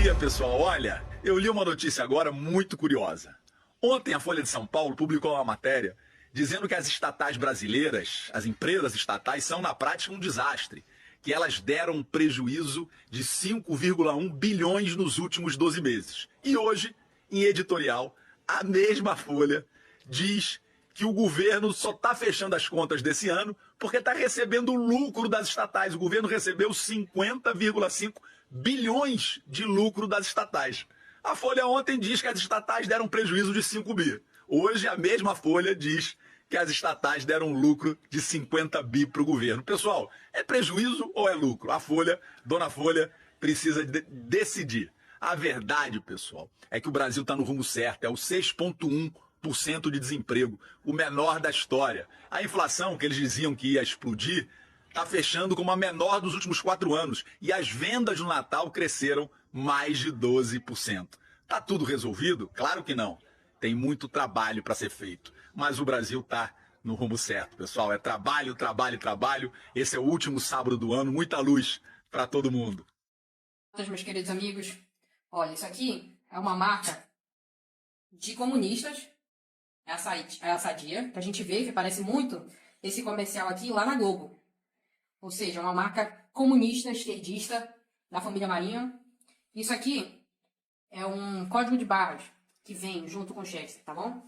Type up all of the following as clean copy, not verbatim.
dia, pessoal. Olha, eu li uma notícia agora muito curiosa. Ontem a Folha de São Paulo publicou uma matéria dizendo que as estatais brasileiras, as empresas estatais, são na prática um desastre, que elas deram um prejuízo de 5,1 bilhões nos últimos 12 meses. E hoje, em editorial, a mesma Folha diz que o governo só está fechando as contas desse ano porque está recebendo o lucro das estatais. O governo recebeu 50,5 bilhões de lucro das estatais. A Folha ontem diz que as estatais deram prejuízo de 5 bi. Hoje a mesma Folha diz que as estatais deram um lucro de 50 bi para o governo. Pessoal, é prejuízo ou é lucro? A Folha, dona Folha, precisa decidir. A verdade, pessoal, é que o Brasil está no rumo certo, é o 6,1% de desemprego, o menor da história. A inflação, que eles diziam que ia explodir, está fechando como a menor dos últimos 4 anos. E as vendas no Natal cresceram mais de 12%. Está tudo resolvido? Claro que não. Tem muito trabalho para ser feito. Mas o Brasil está no rumo certo, pessoal. É trabalho, trabalho, trabalho. Esse é o último sábado do ano. Muita luz para todo mundo. Meus queridos amigos, olha, isso aqui é uma marca de comunistas. É a Sadia, que a gente vê que parece muito esse comercial aqui lá na Globo. Ou seja, uma marca comunista, esquerdista, da família Marinho. Isso aqui é um código de barras que vem junto com o Chester, tá bom?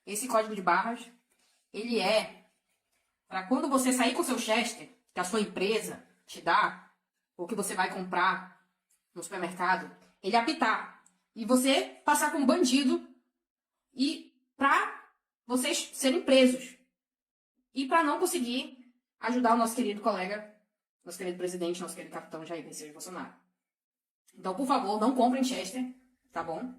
Esse código de barras, ele é para quando você sair com o seu Chester, que a sua empresa te dá, ou que você vai comprar no supermercado, ele apitar. E você passar com um bandido e para vocês serem presos. E para não conseguir ajudar o nosso querido colega, nosso querido presidente, nosso querido capitão Jair Messias Bolsonaro. Então, por favor, não comprem Chester, tá bom?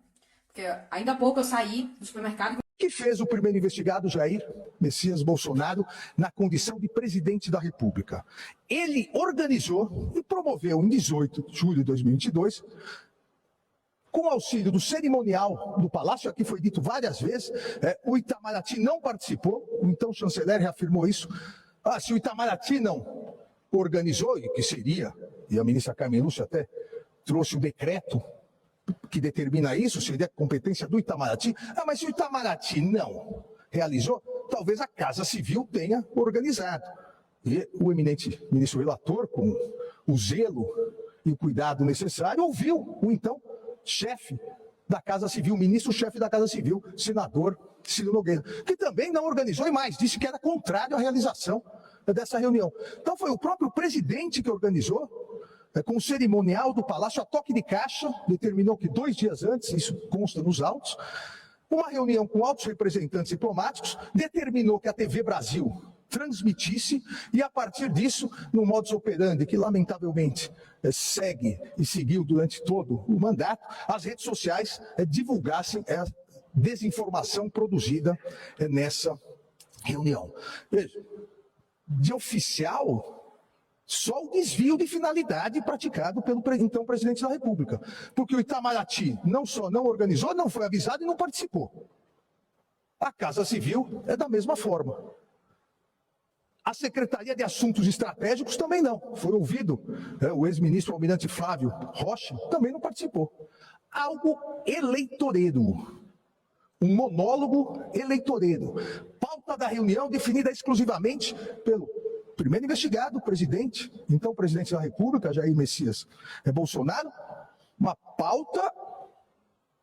Porque ainda há pouco eu saí do supermercado. Que fez o primeiro investigado, Jair Messias Bolsonaro, na condição de presidente da República. Ele organizou e promoveu, em 18 de julho de 2022, com o auxílio do cerimonial do Palácio, aqui foi dito várias vezes, o Itamaraty não participou, então o chanceler reafirmou isso. Se o Itamaraty não organizou, e que seria, e a ministra Carmen Lúcia até trouxe o decreto que determina isso, seria competência do Itamaraty. Mas se o Itamaraty não realizou, talvez a Casa Civil tenha organizado. E o eminente ministro relator, com o zelo e o cuidado necessário, ouviu o então chefe da Casa Civil, ministro-chefe da Casa Civil, senador Ciro Nogueira, que também não organizou e mais, disse que era contrário à realização dessa reunião. Então foi o próprio presidente que organizou, com o cerimonial do Palácio, a toque de caixa, determinou que 2 dias antes, isso consta nos autos, uma reunião com altos representantes diplomáticos, determinou que a TV Brasil transmitisse, e a partir disso, no modus operandi, que lamentavelmente segue e seguiu durante todo o mandato, as redes sociais divulgassem a desinformação produzida nessa reunião. Veja, de oficial, só o desvio de finalidade praticado pelo então presidente da República. Porque o Itamaraty não só não organizou, não foi avisado e não participou. A Casa Civil é da mesma forma. A Secretaria de Assuntos Estratégicos também não. Foi ouvido o ex-ministro Almirante Flávio Rocha, também não participou. Algo eleitoreiro. Um monólogo eleitoreiro. Pauta da reunião definida exclusivamente pelo primeiro investigado, o presidente, então presidente da República, Jair Messias Bolsonaro, uma pauta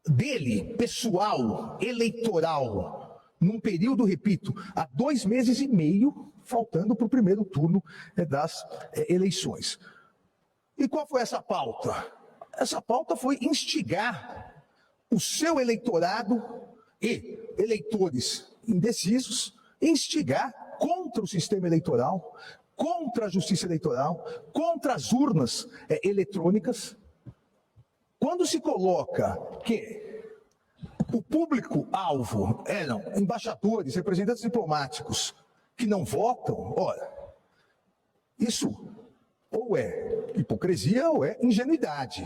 dele, pessoal, eleitoral, num período, repito, há 2 meses e meio, faltando para o primeiro turno das eleições. E qual foi essa pauta? Essa pauta foi instigar o seu eleitorado e eleitores indecisos, instigar contra o sistema eleitoral, contra a justiça eleitoral, contra as urnas eletrônicas. Quando se coloca que o público-alvo eram embaixadores, representantes diplomáticos que não votam, ora, isso ou é hipocrisia ou é ingenuidade.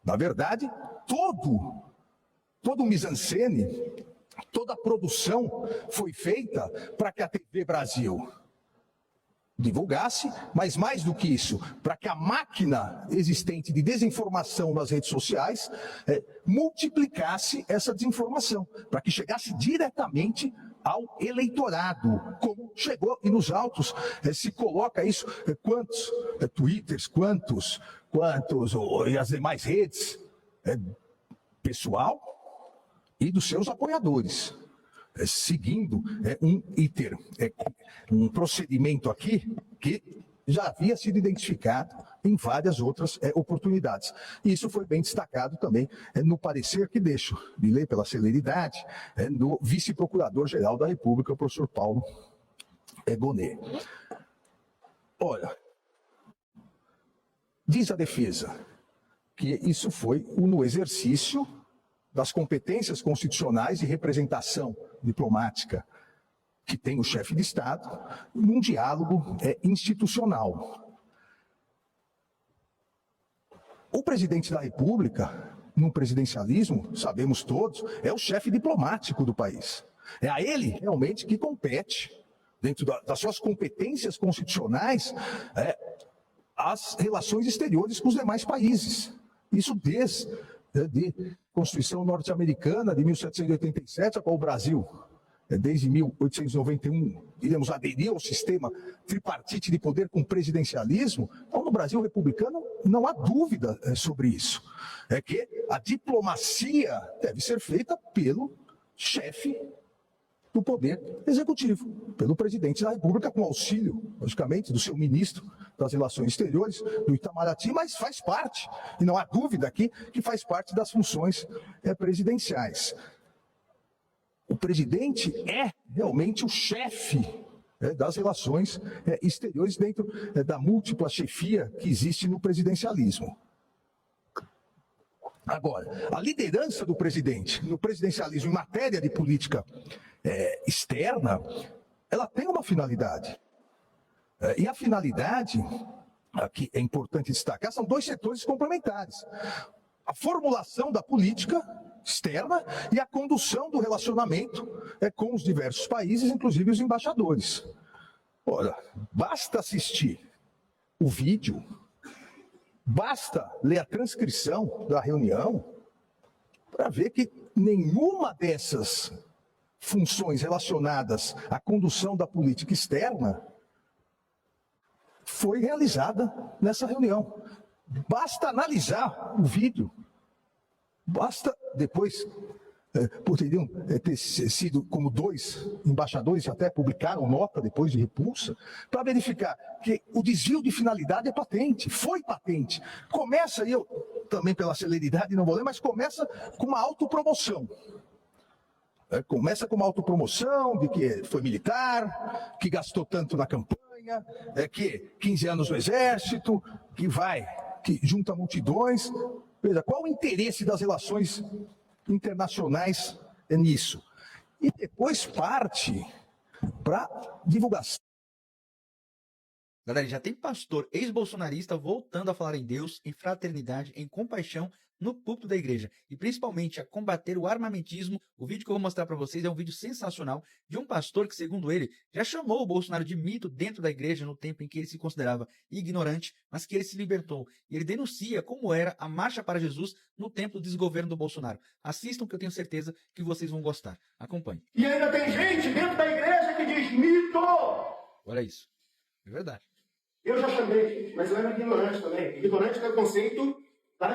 Na verdade, todo o mise-en-scène, toda a produção foi feita para que a TV Brasil divulgasse, mas mais do que isso, para que a máquina existente de desinformação nas redes sociais multiplicasse essa desinformação, para que chegasse diretamente ao eleitorado, como chegou, e nos autos se coloca isso, quantos twitters, quantos, e as demais redes, pessoal e dos seus apoiadores, seguindo um procedimento aqui que já havia sido identificado em várias outras oportunidades. E isso foi bem destacado também no parecer que deixo de ler pela celeridade do vice-procurador-geral da República, o professor Paulo Gonet. Olha, diz a defesa que isso foi no exercício das competências constitucionais de representação diplomática que tem o chefe de Estado, num diálogo institucional. O presidente da República, no presidencialismo, sabemos todos, é o chefe diplomático do país. É a ele realmente que compete, dentro das suas competências constitucionais, as relações exteriores com os demais países. Isso desde a Constituição norte-americana de 1787, a qual o Brasil, desde 1891, diríamos, aderiu ao sistema tripartite de poder com presidencialismo. Então, no Brasil republicano, não há dúvida sobre isso. É que a diplomacia deve ser feita pelo chefe do poder executivo, pelo presidente da República, com auxílio, logicamente, do seu ministro das Relações Exteriores, do Itamaraty, mas faz parte, e não há dúvida aqui, que faz parte das funções presidenciais. O presidente é realmente o chefe das relações exteriores dentro da múltipla chefia que existe no presidencialismo. Agora, a liderança do presidente no presidencialismo em matéria de política externa, ela tem uma finalidade. E a finalidade, aqui é importante destacar, são dois setores complementares. A formulação da política externa e a condução do relacionamento com os diversos países, inclusive os embaixadores. Ora, basta assistir o vídeo, basta ler a transcrição da reunião para ver que nenhuma dessas funções relacionadas à condução da política externa foi realizada nessa reunião. Basta analisar o vídeo, basta depois, poderiam ter sido como dois embaixadores, até publicaram nota depois de repulsa, para verificar que o desvio de finalidade é patente, foi patente. Começa, e eu também pela celeridade não vou ler, mas começa com uma autopromoção. Começa com uma autopromoção de que foi militar, que gastou tanto na campanha, que 15 anos no exército, que junta multidões. Veja, qual o interesse das relações internacionais nisso? E depois parte para divulgação. Galera, já tem pastor ex-bolsonarista voltando a falar em Deus, em fraternidade, em compaixão no púlpito da igreja e principalmente a combater o armamentismo. O vídeo que eu vou mostrar para vocês é um vídeo sensacional de um pastor que, segundo ele, já chamou o Bolsonaro de mito dentro da igreja no tempo em que ele se considerava ignorante, mas que ele se libertou. E ele denuncia como era a marcha para Jesus no tempo do desgoverno do Bolsonaro. Assistam que eu tenho certeza que vocês vão gostar. Acompanhe. E ainda tem gente dentro da igreja que diz mito. Olha isso. É verdade. Eu já chamei, mas eu era ignorante também. Ignorante é o conceito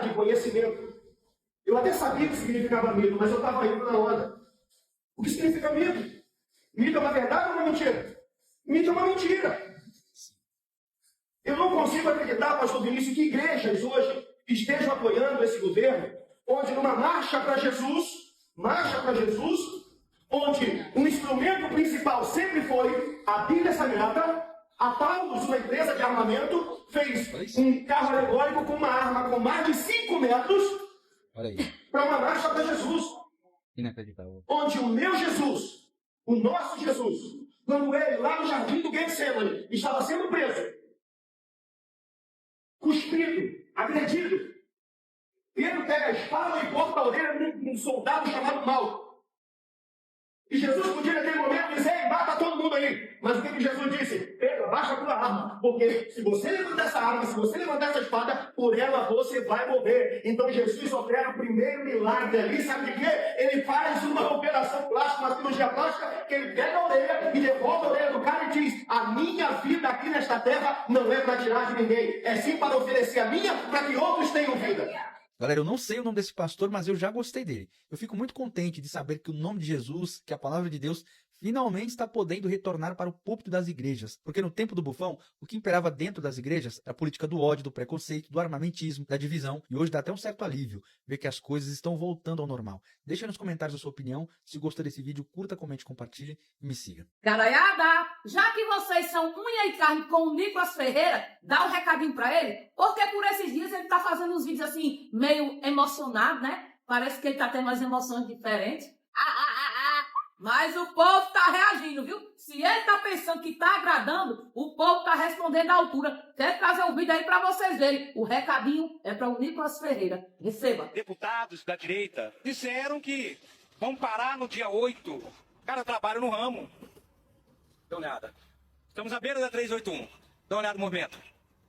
de conhecimento. Eu até sabia o que significava mito, mas eu estava indo na onda. O que significa mito? Mito é uma verdade ou uma mentira? Mito é uma mentira. Eu não consigo acreditar, pastor Vinícius, que igrejas hoje estejam apoiando esse governo, onde numa marcha para Jesus, onde o instrumento principal sempre foi a Bíblia Sagrada. A Taurus, uma empresa de armamento, fez um carro alegórico com uma arma com mais de 5 metros para uma marcha para Jesus. Inacreditável. Onde o meu Jesus, o nosso Jesus, quando ele, lá no jardim do Getsemane, estava sendo preso, cuspido, agredido, Pedro pega a espada e corta a orelha de um soldado chamado Malco. E Jesus podia, naquele momento, disse, ei, mata todo mundo aí. Mas o que Jesus disse? Pedro, abaixa a tua arma, porque se você levantar essa arma, se você levantar essa espada, por ela você vai morrer. Então Jesus opera o primeiro milagre ali, sabe de quê? Ele faz uma operação plástica, uma cirurgia plástica, que ele pega a orelha e devolve a orelha do cara e diz, a minha vida aqui nesta terra não é para tirar de ninguém, é sim para oferecer a minha, para que outros tenham vida. Galera, eu não sei o nome desse pastor, mas eu já gostei dele. Eu fico muito contente de saber que o nome de Jesus, que a palavra de Deus, finalmente está podendo retornar para o púlpito das igrejas. Porque no tempo do Bufão, o que imperava dentro das igrejas era a política do ódio, do preconceito, do armamentismo, da divisão. E hoje dá até um certo alívio ver que as coisas estão voltando ao normal. Deixa nos comentários a sua opinião. Se gostou desse vídeo, curta, comente, compartilhe e me siga. Galaiada, já que vocês são unha e carne com o Nicolas Ferreira, dá um recadinho pra ele, porque por esses dias ele tá fazendo uns vídeos assim, meio emocionado, né? Parece que ele tá tendo umas emoções diferentes. Mas o povo tá reagindo, viu? Se ele tá pensando que tá agradando, o povo tá respondendo à altura. Quero trazer um vídeo aí pra vocês verem. O recadinho é para o Nicolas Ferreira. Receba. Deputados da direita disseram que vão parar no dia 8. Cara, trabalho no ramo. Dá uma olhada. Estamos à beira da 381. Dá uma olhada no movimento.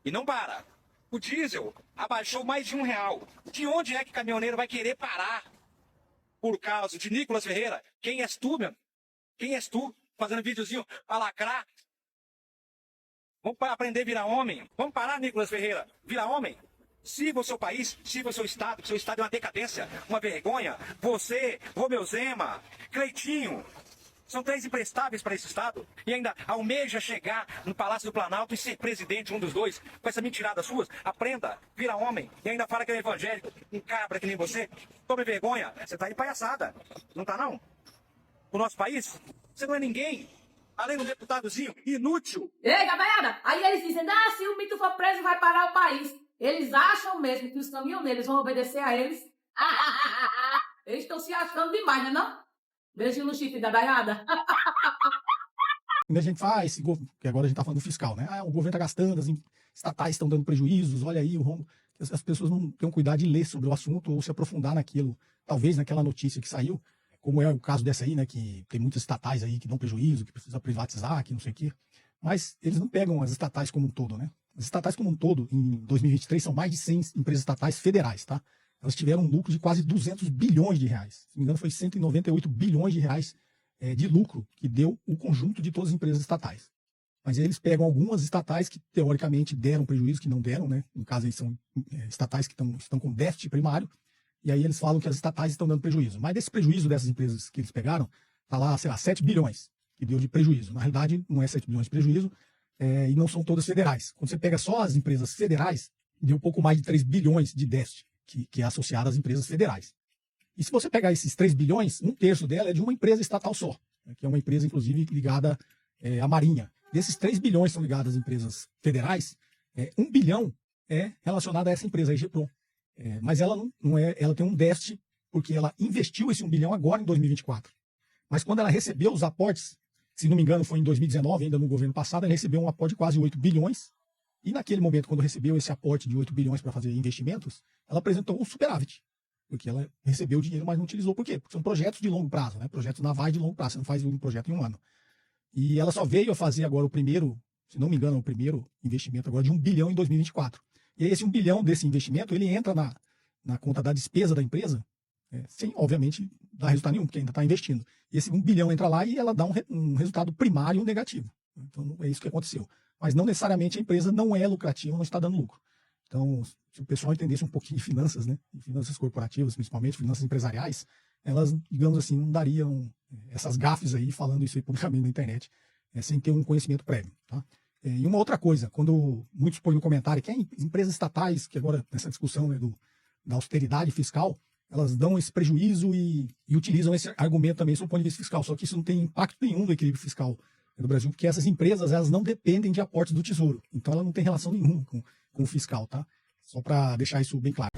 E não para. O diesel abaixou mais de R$1. De onde é que caminhoneiro vai querer parar? Por causa de Nicolas Ferreira. Quem és tu, meu? Quem és tu? Fazendo videozinho pra lacrar. Vamos aprender a virar homem. Vamos parar, Nicolas Ferreira. Virar homem. Sirva o seu país, sirva o seu estado, que seu estado é uma decadência, uma vergonha. Você, Romeu Zema, Cleitinho, são 3 imprestáveis para esse estado. E ainda almeja chegar no Palácio do Planalto e ser presidente, um dos dois, com essa mentirada suas. Aprenda, vira homem. E ainda fala que é evangélico, um cabra que nem você. Tome vergonha, você tá de palhaçada. Não tá não? O nosso país, você não é ninguém. Além do deputadozinho, inútil. Ei, galaiada, aí eles dizem, se o Mito for preso vai parar o país. Eles acham mesmo que os caminhoneiros vão obedecer a eles? Eles estão se achando demais, né não? Beijo no chifre da Daiada. A gente faz, que agora a gente está falando do fiscal, né? O governo está gastando, as estatais estão dando prejuízos, olha aí o rombo. As pessoas não têm cuidado de ler sobre o assunto ou se aprofundar naquilo. Talvez naquela notícia que saiu, como é o caso dessa aí, né? Que tem muitas estatais aí que dão prejuízo, que precisa privatizar, que não sei o quê. Mas eles não pegam as estatais como um todo, né? As estatais como um todo, em 2023, são mais de 100 empresas estatais federais, tá? Elas tiveram um lucro de quase 200 bilhões de reais. Se não me engano, foi 198 bilhões de reais de lucro que deu o conjunto de todas as empresas estatais. Mas eles pegam algumas estatais que, teoricamente, deram prejuízo, que não deram, né? No caso, aí são estatais que estão com déficit primário, e aí eles falam que as estatais estão dando prejuízo. Mas desse prejuízo dessas empresas que eles pegaram, tá lá, sei lá, 7 bilhões que deu de prejuízo. Na realidade, não é 7 bilhões de prejuízo, e não são todas federais. Quando você pega só as empresas federais, deu um pouco mais de 3 bilhões de déficit, que é associado às empresas federais. E se você pegar esses 3 bilhões, 1/3 dela é de uma empresa estatal só, né, que é uma empresa, inclusive, ligada à Marinha. Desses 3 bilhões são ligados às empresas federais, 1 bilhão é relacionado a essa empresa, a Egepron. Mas ela não é, ela tem um déficit, porque ela investiu esse 1 bilhão agora em 2024. Mas quando ela recebeu os aportes, se não me engano foi em 2019, ainda no governo passado, ela recebeu um aporte de quase 8 bilhões, e naquele momento, quando recebeu esse aporte de 8 bilhões para fazer investimentos, ela apresentou um superávit, porque ela recebeu o dinheiro, mas não utilizou. Por quê? Porque são projetos de longo prazo, né? Projetos navais de longo prazo, você não faz um projeto em um ano. E ela só veio a fazer agora o primeiro, se não me engano, o primeiro investimento agora de 1 bilhão em 2024. E aí esse 1 bilhão desse investimento, ele entra na conta da despesa da empresa, sem, obviamente, dar resultado nenhum, porque ainda está investindo. E esse 1 bilhão entra lá e ela dá um resultado primário negativo. Então, é isso que aconteceu. Mas não necessariamente a empresa não é lucrativa, não está dando lucro. Então, se o pessoal entendesse um pouquinho de finanças, né, de finanças corporativas, principalmente finanças empresariais, elas, digamos assim, não dariam essas gafes aí, falando isso aí publicamente na internet, sem ter um conhecimento prévio. Tá? E uma outra coisa, quando muitos põem no comentário que empresas estatais, que agora nessa discussão, né, da austeridade fiscal, elas dão esse prejuízo e utilizam esse argumento também sob o ponto de vista fiscal. Só que isso não tem impacto nenhum no equilíbrio fiscal do Brasil, porque essas empresas elas não dependem de aportes do Tesouro. Então ela não tem relação nenhuma com o fiscal, tá? Só para deixar isso bem claro.